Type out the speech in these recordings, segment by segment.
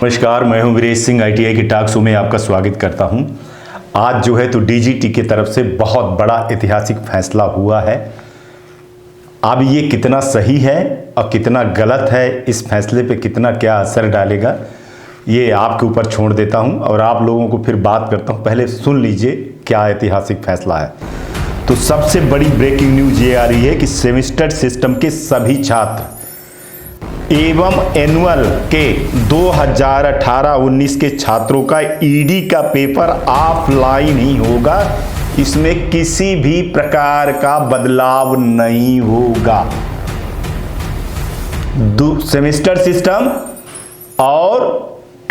नमस्कार, मैं हूं वीरेश सिंह। ITI की टॉक शो में आपका स्वागत करता हूं। आज जो है तो DGT की तरफ से बहुत बड़ा ऐतिहासिक फैसला हुआ है। अब ये कितना सही है और कितना गलत है, इस फैसले पे कितना क्या असर डालेगा, ये आपके ऊपर छोड़ देता हूं और आप लोगों को फिर बात करता हूं। पहले सुन लीजिए क्या ऐतिहासिक फैसला है। तो सबसे बड़ी ब्रेकिंग न्यूज ये आ रही है कि सेमेस्टर सिस्टम के सभी छात्र एवं एनुअल के 2018-19 के छात्रों का ED का पेपर ऑफलाइन ही होगा। इसमें किसी भी प्रकार का बदलाव नहीं होगा। सेमेस्टर सिस्टम और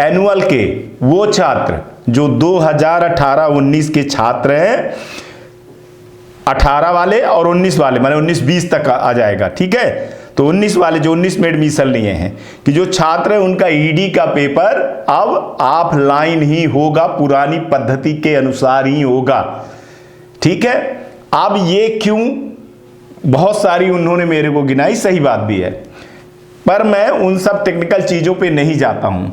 एनुअल के वो छात्र जो 2018-19 के छात्र हैं, 18 वाले और 19 वाले, माने 19-20 तक आ जाएगा, ठीक है। तो 19 वाले जो 19 में एडमिशन लिए हैं कि जो छात्र हैं उनका ED का पेपर अब ऑफलाइन ही होगा, पुरानी पद्धति के अनुसार ही होगा, ठीक है। अब ये क्यों, बहुत सारी उन्होंने मेरे को गिनाई, सही बात भी है, पर मैं उन सब टेक्निकल चीजों पे नहीं जाता हूं।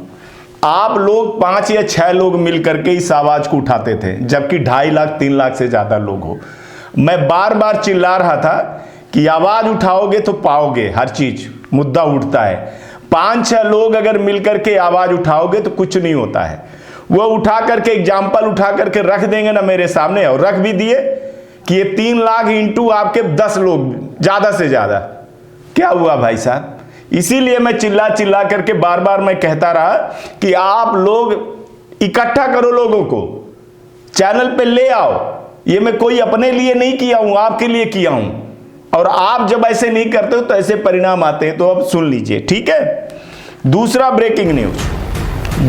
आप लोग 5 या 6 लोग मिल करके इस आवाज को उठाते थे, जबकि 2.5 लाख 3 लाख से ज्यादा लोग हो। मैं बार बार चिल्ला रहा था कि आवाज उठाओगे तो पाओगे, हर चीज मुद्दा उठता है। 5-6 लोग अगर मिलकर के आवाज उठाओगे तो कुछ नहीं होता है। वो उठा करके एग्जाम्पल उठा करके रख देंगे ना मेरे सामने, और रख भी दिए कि ये 3 लाख इंटू आपके 10 लोग, ज्यादा से ज्यादा। क्या हुआ भाई साहब? इसीलिए मैं चिल्ला चिल्ला करके बार बार मैं कहता रहा कि आप लोग इकट्ठा करो, लोगों को चैनल पे ले आओ। ये मैं कोई अपने लिए नहीं किया हूं, आपके लिए किया हूं। और आप जब ऐसे नहीं करते हो तो ऐसे परिणाम आते हैं। तो अब सुन लीजिए, ठीक है। दूसरा ब्रेकिंग न्यूज,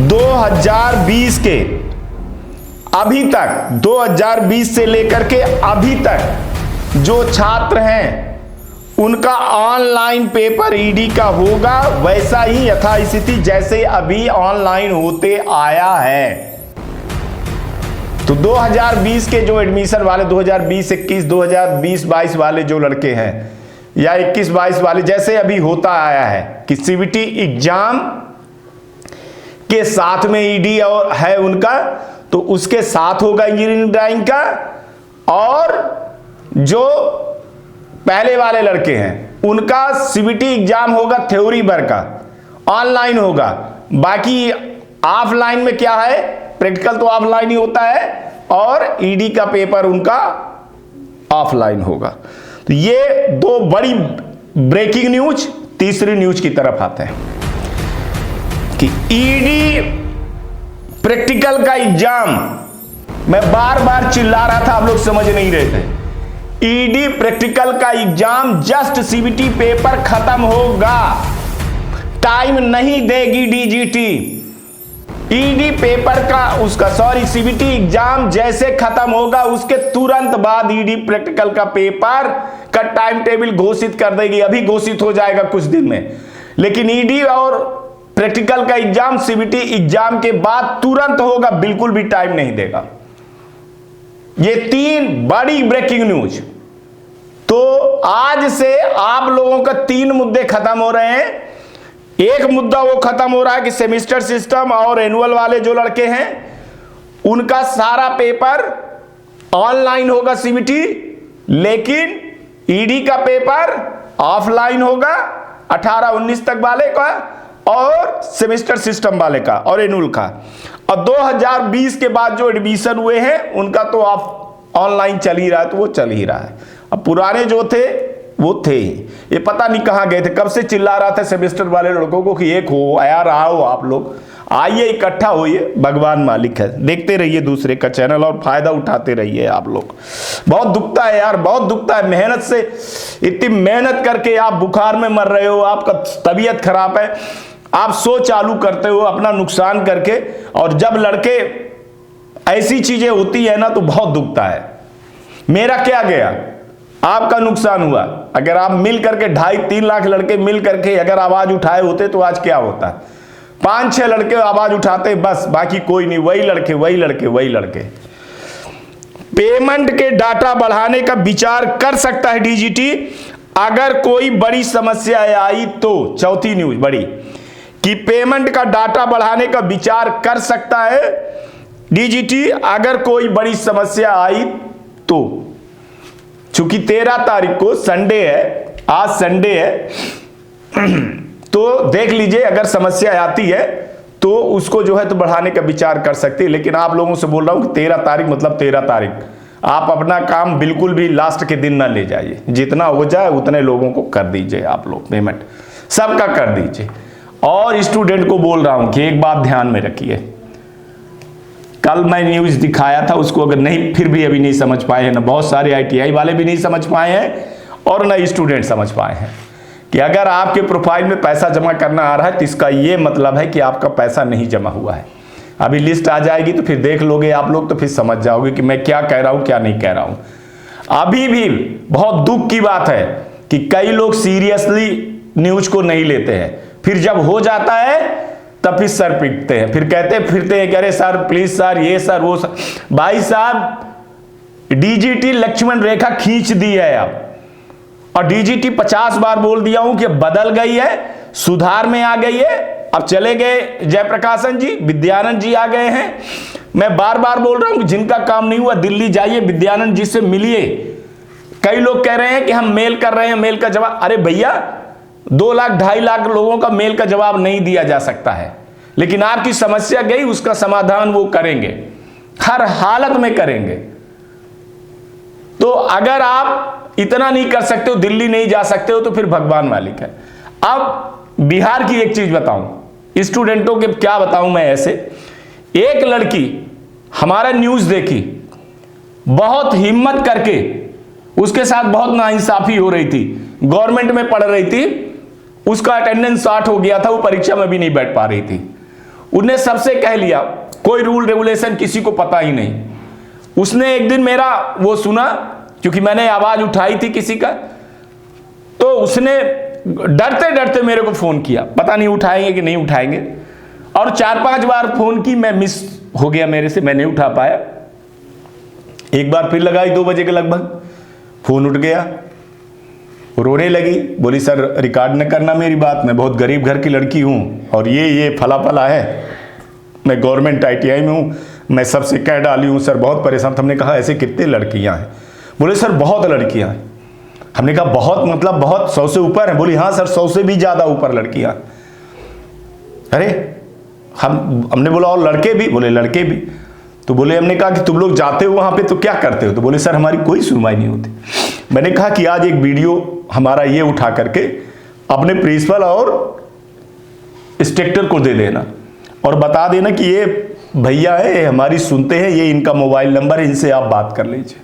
2020 के अभी तक, 2020 से लेकर के अभी तक जो छात्र हैं उनका ऑनलाइन पेपर ED का होगा, वैसा ही यथास्थिति जैसे अभी ऑनलाइन होते आया है। तो 2020 के जो एडमिशन वाले, 2020-21, 2020-22 वाले जो लड़के हैं, या 21-22 वाले, जैसे अभी होता आया है कि CBT एग्जाम के साथ में ED और है उनका, तो उसके साथ होगा इंजीनियरिंग ड्राइंग का। और जो पहले वाले लड़के हैं उनका CBT एग्जाम होगा, थ्योरी भर का ऑनलाइन होगा। बाकी ऑफलाइन में क्या है, प्रैक्टिकल तो ऑफलाइन ही होता है और ED का पेपर उनका ऑफलाइन होगा। तो ये 2 बड़ी ब्रेकिंग न्यूज। तीसरी न्यूज की तरफ आते हैं कि ED प्रैक्टिकल का एग्जाम, मैं बार बार चिल्ला रहा था, आप लोग समझ नहीं रहे थे। ED प्रैक्टिकल का एग्जाम जस्ट CBT पेपर खत्म होगा, टाइम नहीं देगी DGT। ED पेपर का उसका CBT एग्जाम जैसे खत्म होगा उसके तुरंत बाद ED प्रैक्टिकल का पेपर का टाइम टेबल घोषित कर देगी। अभी घोषित हो जाएगा कुछ दिन में, लेकिन ED और प्रैक्टिकल का एग्जाम CBT एग्जाम के बाद तुरंत होगा, बिल्कुल भी टाइम नहीं देगा। ये 3 बड़ी ब्रेकिंग न्यूज। तो आज से आप लोगों का 3 मुद्दे खत्म हो रहे हैं। एक मुद्दा वो खत्म हो रहा है कि सेमेस्टर सिस्टम और एनुअल वाले जो लड़के हैं उनका सारा पेपर ऑनलाइन होगा CBT, लेकिन ED का पेपर ऑफलाइन होगा 18-19 तक वाले का और सेमेस्टर सिस्टम वाले का और एनुअल का। और 2020 के बाद जो एडमिशन हुए हैं उनका तो ऑनलाइन चल ही रहा है, तो वो चल ही रहा है। अब पुराने जो थे वो थे ही, ये पता नहीं कहां गए थे। कब से चिल्ला रहा था सेमेस्टर वाले लड़कों को कि एक हो, आया रहा हो, आप लोग आइए, इकट्ठा होइए, भगवान मालिक है। देखते रहिए दूसरे का चैनल और फायदा उठाते रहिए आप लोग। बहुत दुखता है यार, बहुत दुखता है। मेहनत से, इतनी मेहनत करके आप बुखार में मर रहे हो, आपका तबीयत खराब है, आप शो चालू करते हो अपना नुकसान करके, और जब लड़के ऐसी चीजें होती है ना तो बहुत दुखता है। मेरा क्या गया, आपका नुकसान हुआ। अगर आप मिल करके 2.5-3 लाख लड़के मिल करके अगर आवाज उठाए होते तो आज क्या होता। 5-6 लड़के आवाज उठाते बस, बाकी कोई नहीं, वही लड़के वही लड़के वही लड़के। पेमेंट के डाटा बढ़ाने का विचार कर सकता है DGT अगर कोई बड़ी समस्या आई तो। चौथी न्यूज बड़ी कि पेमेंट का डाटा बढ़ाने का विचार कर सकता है डीजीटी अगर कोई बड़ी समस्या आई तो। चूंकि 13 तारीख को संडे है, आज संडे है, तो देख लीजिए अगर समस्या आती है तो उसको जो है तो बढ़ाने का विचार कर सकते हैं। लेकिन आप लोगों से बोल रहा हूं कि 13 तारीख मतलब 13 तारीख, आप अपना काम बिल्कुल भी लास्ट के दिन ना ले जाइए, जितना हो जाए उतने लोगों को कर दीजिए, आप लोग पेमेंट सबका कर दीजिए। और स्टूडेंट को बोल रहा हूं कि एक बात ध्यान में रखिए, कल मैं न्यूज दिखाया था, उसको अगर नहीं फिर भी अभी नहीं समझ पाए हैं ना, बहुत सारे आईटीआई वाले भी नहीं समझ पाए हैं और ना स्टूडेंट समझ पाए हैं कि अगर आपके प्रोफाइल में पैसा जमा करना आ रहा है तो इसका ये मतलब है कि आपका पैसा नहीं जमा हुआ है। अभी लिस्ट आ जाएगी तो फिर देख लोगे आप लोग, तो फिर समझ जाओगे कि मैं क्या कह रहा हूं क्या नहीं कह रहा हूं। अभी भी बहुत दुख की बात है कि कई लोग सीरियसली न्यूज को नहीं लेते हैं, फिर जब हो जाता है तब फिर सर पीटते हैं, फिर कहते फिरते हैं कि अरे सर प्लीज सर ये सर वो सर। भाई साहब डीजीटी लक्ष्मण रेखा खींच दी है अब, और डीजीटी 50 बार बोल दिया हूं कि बदल गई है, सुधार में आ गई है। अब चले गए जयप्रकाशन जी, विद्यानंद जी आ गए हैं। मैं बार बार बोल रहा हूं कि जिनका काम नहीं हुआ दिल्ली जाइए, विद्यानंद जी से मिलिए। कई लोग कह रहे हैं कि हम मेल कर रहे हैं, मेल का जवाब, अरे भैया 2 लाख 2.5 लाख लोगों का मेल का जवाब नहीं दिया जा सकता है, लेकिन आपकी समस्या गई उसका समाधान वो करेंगे, हर हालत में करेंगे। तो अगर आप इतना नहीं कर सकते हो, दिल्ली नहीं जा सकते हो, तो फिर भगवान मालिक है। अब बिहार की एक चीज बताऊं, स्टूडेंटों के क्या बताऊं मैं, ऐसे एक लड़की हमारा न्यूज देखी, बहुत हिम्मत करके, उसके साथ बहुत नाइंसाफी हो रही थी, गवर्नमेंट में पढ़ रही थी, उसका अटेंडेंस 60 हो गया था, वो परीक्षा में भी नहीं बैठ पा रही थी। उसने सबसे कह लिया, कोई रूल रेगुलेशन किसी को पता ही नहीं। उसने एक दिन मेरा वो सुना, क्योंकि मैंने आवाज उठाई थी किसी का, तो उसने डरते डरते मेरे को फोन किया, पता नहीं उठाएंगे कि नहीं उठाएंगे, और 4-5 बार फोन की, मैं मिस हो गया मेरे से, मैं नहीं उठा पाया। एक बार फिर लगाई 2 बजे के लगभग, फोन उठ गया, रोने लगी, बोली सर रिकॉर्ड न करना मेरी बात, मैं बहुत गरीब घर की लड़की हूं और ये फला फला है, मैं गवर्नमेंट आईटीआई में हूं, मैं सबसे कह डाली हूं सर, बहुत परेशान। हमने कहा ऐसे कितने लड़कियां हैं? बोले सर बहुत लड़कियां हैं। हमने कहा बहुत मतलब बहुत 100 से ऊपर है? बोली हाँ सर 100 से भी ज्यादा ऊपर लड़कियां। अरे हमने बोला और लड़के भी? बोले लड़के भी। तो बोले, हमने कहा कि तुम लोग जाते हो वहां पे तो क्या करते हो? तो बोले सर हमारी कोई सुनवाई नहीं होती। मैंने कहा कि आज एक वीडियो हमारा ये उठा करके अपने प्रिंसिपल और इंस्ट्रक्टर को दे देना और बता देना कि ये भैया है, ये हमारी सुनते हैं, ये इनका मोबाइल नंबर है, इनसे आप बात कर लीजिए।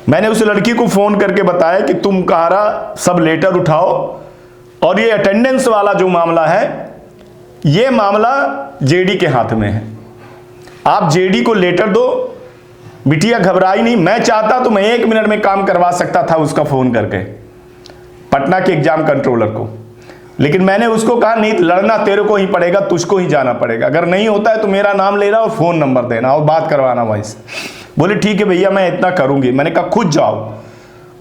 मैंने उस लड़की को फोन करके बताया कि तुम कहारा सब लेटर उठाओ, और ये अटेंडेंस वाला जो मामला है, ये मामला जेडी के हाथ में है, आप जेडी को लेटर दो। बिटिया घबराई नहीं, मैं चाहता तो मैं 1 मिनट में काम करवा सकता था उसका फोन करके, पटना के एग्जाम कंट्रोलर को, लेकिन मैंने उसको कहा नहीं, लड़ना तेरे को ही पड़ेगा, तुझको ही जाना पड़ेगा, अगर नहीं होता है तो मेरा नाम लेना और फोन नंबर देना और बात करवाना वहीं से। बोले ठीक है भैया मैं इतना करूंगी। मैंने कहा खुद जाओ।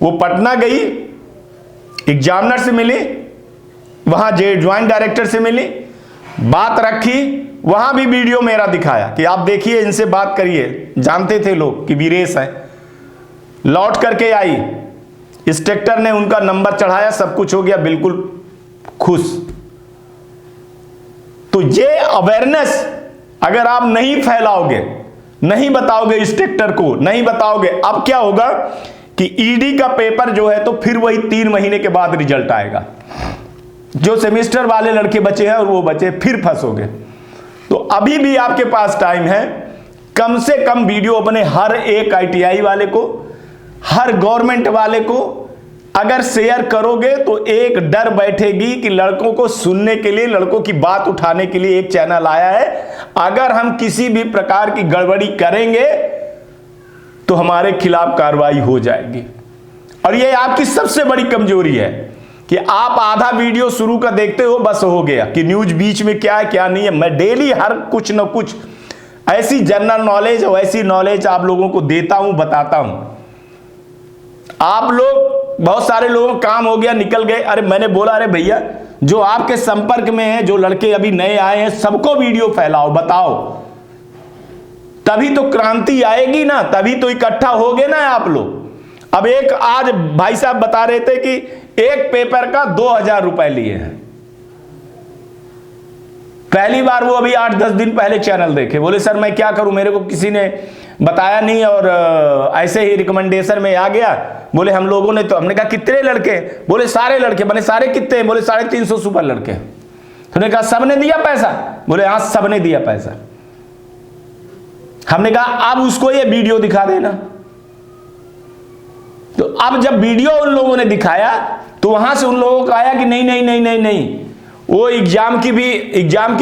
वो पटना गई, एग्जामिनर से मिली, वहां ज्वाइंट डायरेक्टर से मिली, बात रखी, वहां भी वीडियो मेरा दिखाया कि आप देखिए इनसे बात करिए, जानते थे लोग कि वीरेश है। लौट करके आई, इंस्ट्रक्टर ने उनका नंबर चढ़ाया, सब कुछ हो गया, बिल्कुल खुश। तो ये अवेयरनेस अगर आप नहीं फैलाओगे, नहीं बताओगे इंस्ट्रक्टर को, नहीं बताओगे, अब क्या होगा कि ईडी का पेपर जो है तो फिर वही 3 महीने के बाद रिजल्ट आएगा। जो सेमेस्टर वाले लड़के बचे हैं और वो बचे, फिर फंसोगे। तो अभी भी आपके पास टाइम है, कम से कम वीडियो अपने हर एक आईटीआई वाले को, हर गवर्नमेंट वाले को अगर शेयर करोगे तो एक डर बैठेगी कि लड़कों को सुनने के लिए, लड़कों की बात उठाने के लिए एक चैनल आया है। अगर हम किसी भी प्रकार की गड़बड़ी करेंगे तो हमारे खिलाफ कार्रवाई हो जाएगी। और ये आपकी सबसे बड़ी कमजोरी है कि आप आधा वीडियो शुरू का देखते हो, बस हो गया कि न्यूज बीच में क्या है क्या नहीं है। मैं डेली हर कुछ न कुछ ऐसी जनरल नॉलेज और ऐसी नॉलेज आप लोगों को देता हूं, बताता हूं। आप लोग, बहुत सारे लोगों काम हो गया, निकल गए। अरे मैंने बोला अरे भैया जो आपके संपर्क में है, जो लड़के अभी नए आए हैं, सबको वीडियो फैलाओ, बताओ, तभी तो क्रांति आएगी ना, तभी तो इकट्ठा होगे ना आप लोग। अब एक आज भाई साहब बता रहे थे कि एक पेपर का 2000 रुपए लिए हैं। पहली बार वो अभी 8-10 दिन पहले चैनल देखे, बोले सर मैं क्या करूं, मेरे को किसी ने बताया नहीं और ऐसे ही रिकमेंडेशन में आ गया। बोले हम लोगों ने तो, हमने कहा कितने लड़के, बोले सारे लड़के। मैंने सारे कितने, बोले 350 सुपर लड़के। हमने कहा सबने दिया पैसा, बोले हाँ सबने दिया पैसा। हमने कहा अब उसको ये वीडियो दिखा देना। तो अब जब वीडियो उन लोगों ने दिखाया तो वहां से उन लोगों का आया कि नहीं नहीं नहीं नहीं नहीं, वो एग्जाम की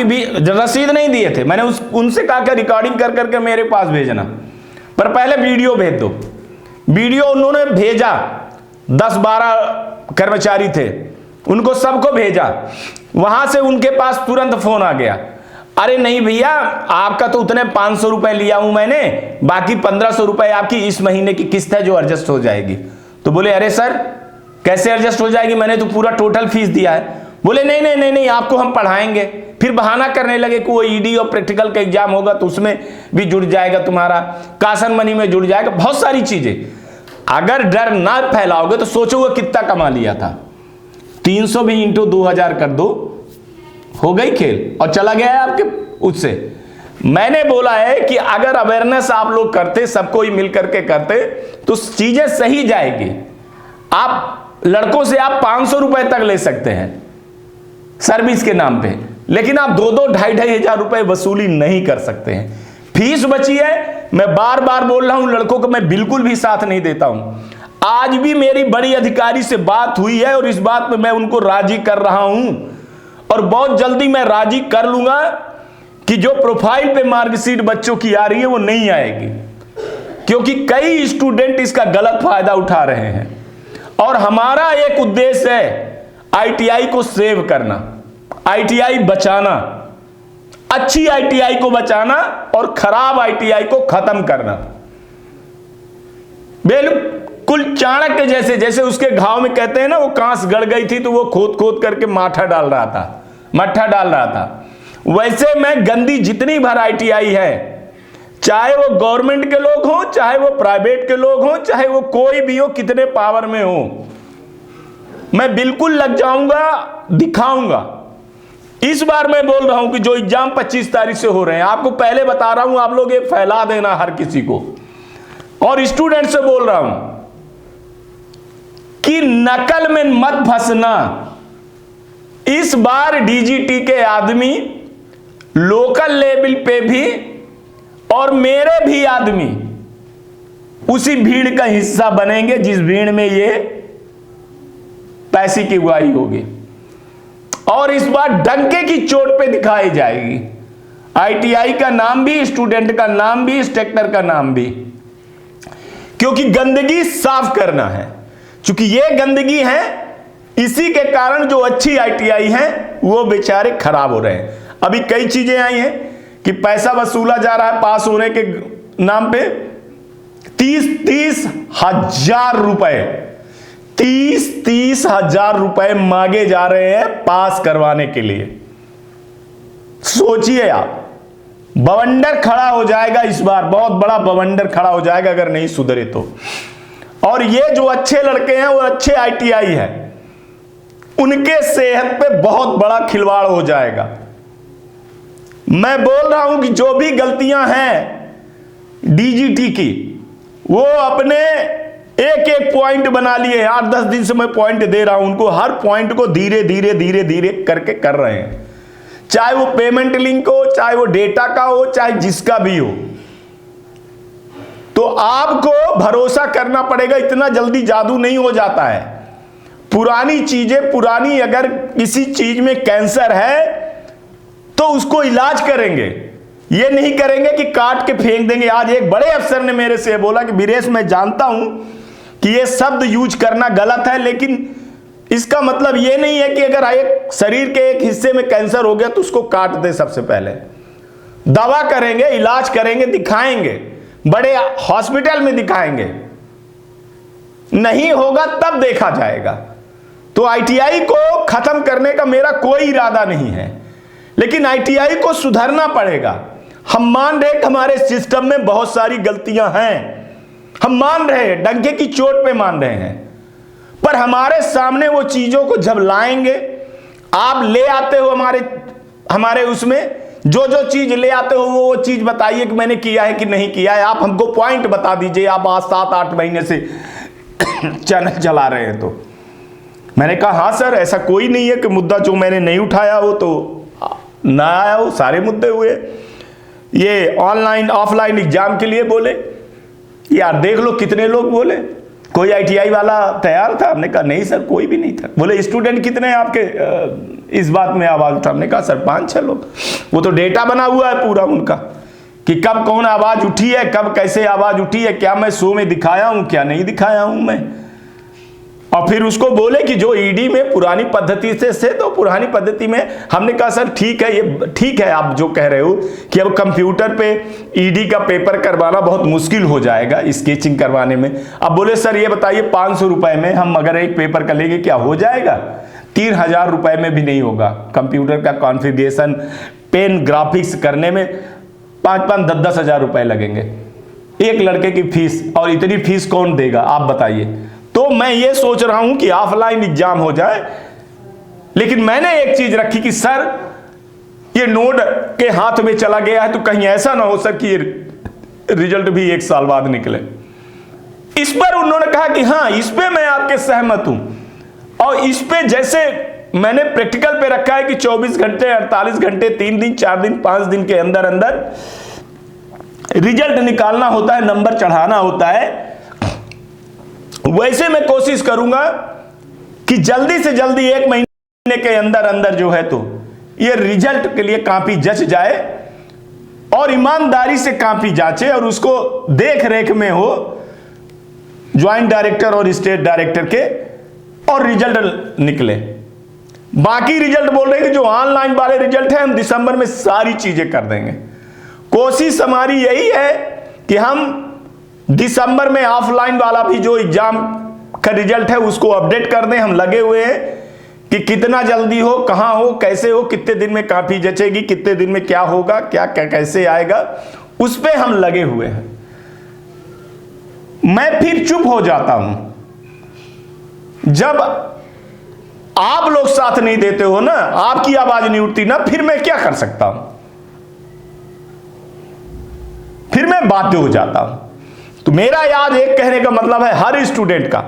भी रसीद नहीं दिए थे। मैंने उनसे कहा कि रिकॉर्डिंग कर करके मेरे पास भेजना, पर पहले वीडियो भेज दो। वीडियो उन्होंने भेजा, 10-12 कर्मचारी थे, उनको सबको भेजा। वहां से उनके पास तुरंत फोन आ गया, अरे नहीं भैया आपका तो उतने 500 रुपए लिया हूं मैंने, बाकी 1500 रुपए आपकी इस महीने की किस्त है जो एडजस्ट हो जाएगी। तो बोले अरे सर कैसे एडजस्ट हो जाएगी, मैंने तो पूरा टोटल फीस दिया है। बोले नहीं नहीं नहीं नहीं, आपको हम पढ़ाएंगे। फिर बहाना करने लगे कि वो ईडी और प्रैक्टिकल का एग्जाम होगा तो उसमें भी जुड़ जाएगा, तुम्हारा कासन मनी में जुड़ जाएगा, बहुत सारी चीजें। अगर डर ना फैलाओगे तो सोचो वो कितना कमा लिया था। 300 भी इंटू 2000 कर दो, हो गई खेल, और चला गया है आपके उससे। मैंने बोला है कि अगर अवेयरनेस आप लोग करते, सबको ही मिल करके करते, तो चीजें सही जाएगी। आप लड़कों से आप 500 रुपए तक ले सकते हैं सर्विस के नाम पे, लेकिन आप 2-2, 2,500 हजार रुपए वसूली नहीं कर सकते हैं। फीस बची है, मैं बार बार बोल रहा हूं, लड़कों को मैं बिल्कुल भी साथ नहीं देता हूं। आज भी मेरी बड़ी अधिकारी से बात हुई है और इस बात में मैं उनको राजी कर रहा हूं, और बहुत जल्दी मैं राजी कर लूंगा कि जो प्रोफाइल पे मार्कशीट बच्चों की आ रही है वो नहीं आएगी, क्योंकि कई स्टूडेंट इसका गलत फायदा उठा रहे हैं। और हमारा एक उद्देश्य है आईटीआई को सेव करना, आईटीआई बचाना, अच्छी आईटीआई को बचाना और खराब आईटीआई को खत्म करना। बिल्कुल चाणक्य जैसे, जैसे उसके घाव में कहते हैं ना वो कांस गड़ गई थी तो वो खोद खोद करके मट्ठा डाल रहा था, वैसे मैं गंदी जितनी भर आईटीआई है, चाहे वो गवर्नमेंट के लोग हों, चाहे वो प्राइवेट के लोग हों, चाहे वो कोई भी हो, कितने पावर में हो, मैं बिल्कुल लग जाऊंगा, दिखाऊंगा। इस बार मैं बोल रहा हूं कि जो एग्जाम 25 तारीख से हो रहे हैं, आपको पहले बता रहा हूं, आप लोग ये फैला देना हर किसी को। और स्टूडेंट से बोल रहा हूं कि नकल में मत फंसना। इस बार डीजीटी के आदमी लोकल लेवल पे भी और मेरे भी आदमी उसी भीड़ का हिस्सा बनेंगे जिस भीड़ में ये पैसे की उगाही होगी, और इस बार डंके की चोट पे दिखाई जाएगी। आईटीआई का नाम भी, स्टूडेंट का नाम भी, इंस्ट्रक्टर का नाम भी, क्योंकि गंदगी साफ करना है। क्योंकि ये गंदगी है, इसी के कारण जो अच्छी आईटीआई है वो बेचारे खराब हो रहे हैं। अभी कई चीजें आई हैं कि पैसा वसूला जा रहा है पास होने के नाम पे, 30-30 हजार रुपए, 30-30 हजार रुपए मांगे जा रहे हैं पास करवाने के लिए। सोचिए आप, बवंडर खड़ा हो जाएगा इस बार, बहुत बड़ा बवंडर खड़ा हो जाएगा अगर नहीं सुधरे तो। और ये जो अच्छे लड़के हैं वो अच्छे आईटीआई हैं, उनके सेहत पे बहुत बड़ा खिलवाड़ हो जाएगा। मैं बोल रहा हूं कि जो भी गलतियां हैं डीजीटी की, वो अपने एक एक पॉइंट बना लिए हैं। 8-10 दिन से मैं पॉइंट दे रहा हूं उनको, हर पॉइंट को धीरे धीरे धीरे धीरे करके कर रहे हैं, चाहे वो पेमेंट लिंक हो, चाहे वो डेटा का हो, चाहे जिसका भी हो। तो आपको भरोसा करना पड़ेगा, इतना जल्दी जादू नहीं हो जाता है। पुरानी चीजें, पुरानी अगर किसी चीज में कैंसर है तो उसको इलाज करेंगे, ये नहीं करेंगे कि काट के फेंक देंगे। आज एक बड़े अफसर ने मेरे से बोला कि वीरेश मैं जानता हूं कि ये शब्द यूज करना गलत है, लेकिन इसका मतलब ये नहीं है कि अगर एक शरीर के एक हिस्से में कैंसर हो गया तो उसको काट दे। सबसे पहले दवा करेंगे, इलाज करेंगे, दिखाएंगे, बड़े हॉस्पिटल में दिखाएंगे, नहीं होगा तब देखा जाएगा। तो आईटीआई को खत्म करने का मेरा कोई इरादा नहीं है, लेकिन आईटीआई को सुधरना पड़ेगा। हम मान रहे कि हमारे सिस्टम में बहुत सारी गलतियां हैं, हम मान रहे हैं, डंके की चोट पे मान रहे हैं, पर हमारे सामने वो चीजों को जब लाएंगे, आप ले आते हो हमारे उसमें जो जो चीज ले आते हो वो चीज बताइए कि मैंने किया है कि नहीं किया है। आप हमको पॉइंट बता दीजिए। आप आज 7-8 महीने से चैनल चला रहे हैं। तो मैंने कहा हाँ सर, ऐसा कोई नहीं है कि मुद्दा जो मैंने नहीं उठाया हो तो ना आया हो, सारे मुद्दे हुए। ये ऑनलाइन ऑफलाइन एग्जाम के लिए बोले, यार देख लो कितने लोग बोले, कोई आईटीआई वाला तैयार था? हमने कहा नहीं सर, कोई भी नहीं था। बोले स्टूडेंट कितने हैं आपके इस बात में आवाज उठा? हमने कहा सर 5-6 लोग। वो तो डेटा बना हुआ है पूरा उनका कि कब कौन आवाज उठी है, कब कैसे आवाज उठी है, क्या मैं शो में दिखाया हूं, क्या नहीं दिखाया हूं मैं। और फिर उसको बोले कि जो ईडी में पुरानी पद्धति से तो पुरानी पद्धति में। हमने कहा सर ठीक है, ये ठीक है आप जो कह रहे हो कि अब कंप्यूटर पे ईडी का पेपर करवाना बहुत मुश्किल हो जाएगा स्केचिंग करवाने में। अब बोले सर ये बताइए 500 रुपए में हम अगर एक पेपर का लेंगे क्या हो जाएगा? 3000 रुपए में भी नहीं होगा। कंप्यूटर का कॉन्फ़िगरेशन, पेन, ग्राफिक्स करने में 5-5, 10-10 हजार रुपए लगेंगे एक लड़के की फीस, और इतनी फीस कौन देगा आप बताइए। तो मैं ये सोच रहा हूं कि ऑफलाइन एग्जाम हो जाए, लेकिन मैंने एक चीज रखी कि सर ये नोड के हाथ में चला गया है तो कहीं ऐसा ना हो सर कि रिजल्ट भी 1 साल बाद निकले। इस पर उन्होंने कहा कि हाँ, इस पे मैं आपके सहमत हूं। और इस पे जैसे मैंने प्रैक्टिकल पे रखा है कि 24 घंटे, 48 घंटे, 3 दिन, 4 दिन, 5 दिन के अंदर अंदर रिजल्ट निकालना होता है, नंबर चढ़ाना होता है। वैसे मैं कोशिश करूंगा कि जल्दी से जल्दी 1 महीने के अंदर अंदर जो है तो ये रिजल्ट के लिए कॉपी जच जाए और ईमानदारी से कॉपी जांचे और उसको देख रेख में हो ज्वाइंट डायरेक्टर और स्टेट डायरेक्टर के, और रिजल्ट निकले। बाकी रिजल्ट बोल रहे हैं कि जो ऑनलाइन वाले रिजल्ट है हम दिसंबर में सारी चीजें कर देंगे। कोशिश हमारी यही है कि हम दिसंबर में ऑफलाइन वाला भी जो एग्जाम का रिजल्ट है उसको अपडेट कर दें। हम लगे हुए हैं कि कितना जल्दी हो, कहां हो, कैसे हो, कितने दिन में कॉपी जचेगी, कितने दिन में क्या होगा, क्या कैसे आएगा, उस पे हम लगे हुए हैं। मैं फिर चुप हो जाता हूं जब आप लोग साथ नहीं देते हो ना, आपकी आवाज नहीं उठती ना, फिर मैं क्या कर सकता हूं? फिर मैं बाध्य हो जाता हूं। तो मेरा आज एक कहने का मतलब है हर स्टूडेंट का,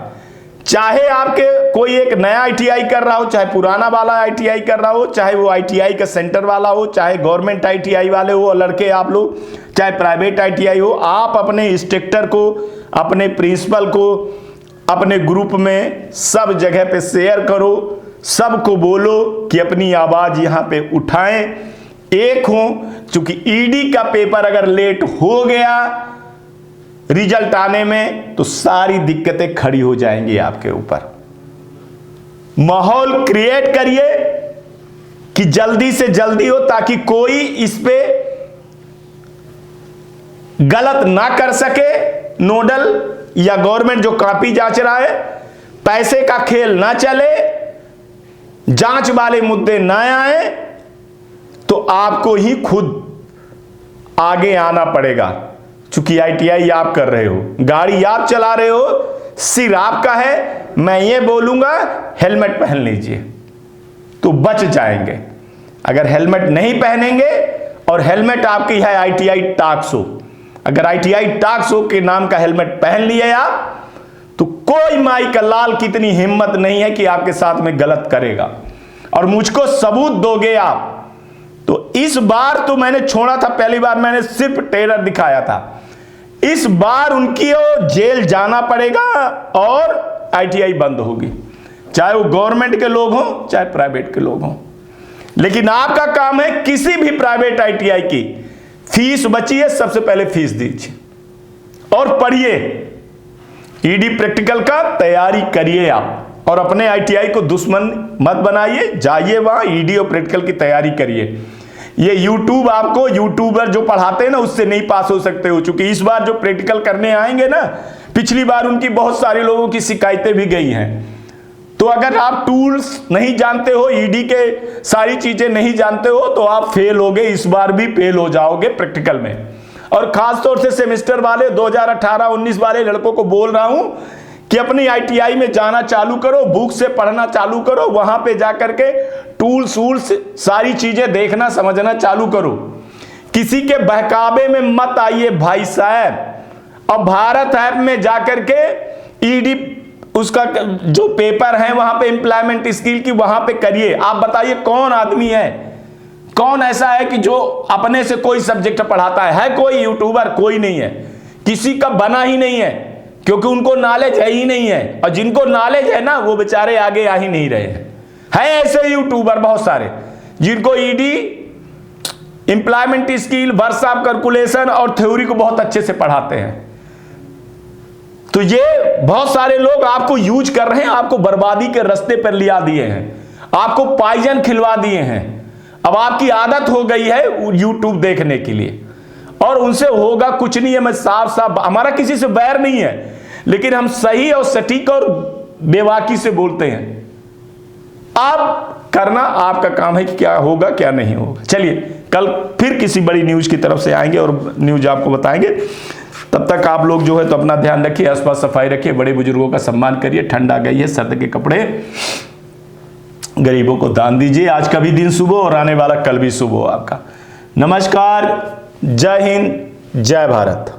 चाहे आपके कोई एक नया आईटीआई कर रहा हो, चाहे पुराना वाला आईटीआई कर रहा हो, चाहे वो आईटीआई का सेंटर वाला हो, चाहे गवर्नमेंट आईटीआई वाले हो लड़के आप लोग, चाहे प्राइवेट आईटीआई हो, आप अपने इंस्ट्रक्टर को, अपने प्रिंसिपल को, अपने ग्रुप में सब जगह पे शेयर करो, सबको बोलो कि अपनी आवाज यहां पे उठाएं, एक हो। क्योंकि ईडी का पेपर अगर लेट हो गया रिजल्ट आने में तो सारी दिक्कतें खड़ी हो जाएंगी आपके ऊपर। माहौल क्रिएट करिए कि जल्दी से जल्दी हो, ताकि कोई इस पे गलत ना कर सके। नोडल या गवर्नमेंट जो कॉपी जांच रहा है, पैसे का खेल ना चले, जांच वाले मुद्दे ना आए, तो आपको ही खुद आगे आना पड़ेगा। चूंकि आईटीआई आप कर रहे हो, गाड़ी आप चला रहे हो, सिर आपका है। मैं ये बोलूंगा हेलमेट पहन लीजिए तो बच जाएंगे। अगर हेलमेट नहीं पहनेंगे, और हेलमेट आपकी है आईटीआई टाक्सो, अगर आईटीआई टाक्सो के नाम का हेलमेट पहन लिए आप, तो कोई माई का लाल की इतनी हिम्मत नहीं है कि आपके साथ में गलत करेगा। और मुझको सबूत दोगे आप तो इस बार तो मैंने छोड़ा था, पहली बार मैंने सिर्फ टेरर दिखाया था, इस बार उनकी जेल जाना पड़ेगा और आईटीआई बंद होगी, चाहे वो गवर्नमेंट के लोग हों चाहे प्राइवेट के लोग हों। लेकिन आपका काम है किसी भी प्राइवेट आईटीआई की फीस बची है, सबसे पहले फीस दीजिए और पढ़िए, ईडी प्रैक्टिकल का तैयारी करिए आप, और अपने आईटीआई को दुश्मन मत बनाइए, जाइए वहां ईडी और प्रैक्टिकल की तैयारी करिए। ये यूट्यूब, आपको यूट्यूबर जो पढ़ाते हैं ना उससे नहीं पास हो सकते हो, क्योंकि इस बार जो प्रैक्टिकल करने आएंगे ना, पिछली बार उनकी बहुत सारे लोगों की शिकायतें भी गई हैं, तो अगर आप टूल्स नहीं जानते हो, ईडी के सारी चीजें नहीं जानते हो, तो आप फेल होगे, इस बार भी फेल हो जाओगे प्रैक्टिकल में। और खासतौर से सेमेस्टर वाले 2018-19 वाले लड़कों को बोल रहा हूं कि अपनी आईटीआई में जाना चालू करो, बुक से पढ़ना चालू करो, वहां पे जाकर के टूल्स वूल्स सारी चीजें देखना समझना चालू करो। किसी के बहकावे में मत आइए भाई साहब। अब भारत ऐप में जाकर के ईडी उसका जो पेपर है वहां पे एम्प्लॉयमेंट स्किल की वहां पे करिए। आप बताइए कौन आदमी है, कौन ऐसा है कि जो अपने से कोई सब्जेक्ट पढ़ाता है कोई यूट्यूबर? कोई नहीं है, किसी का बना ही नहीं है, क्योंकि उनको नॉलेज है ही नहीं है। और जिनको नॉलेज है ना, वो बेचारे आगे आ ही नहीं रहे हैं। है ऐसे यूट्यूबर बहुत सारे जिनको ED, employment skill, workshop, calculation और थ्योरी को बहुत अच्छे से पढ़ाते हैं। तो ये बहुत सारे लोग आपको यूज कर रहे हैं, आपको बर्बादी के रास्ते पर लिया दिए हैं, आपको पॉइजन खिलवा दिए हैं। अब आपकी आदत हो गई है यूट्यूब देखने के लिए, और उनसे होगा कुछ नहीं है। मैं साफ साफ, हमारा किसी से बैर नहीं है, लेकिन हम सही और सटीक और बेबाकी से बोलते हैं। आप करना आपका काम है कि क्या होगा क्या नहीं होगा। चलिए कल फिर किसी बड़ी न्यूज की तरफ से आएंगे और न्यूज आपको बताएंगे। तब तक आप लोग जो है तो अपना ध्यान रखिए, आसपास सफाई रखिए, बड़े बुजुर्गों का सम्मान करिए। ठंड आ गई है, सर्द के कपड़े गरीबों को दान दीजिए। आज का भी दिन शुभ हो और आने वाला कल भी शुभ हो आपका। नमस्कार, जय हिंद, जय भारत।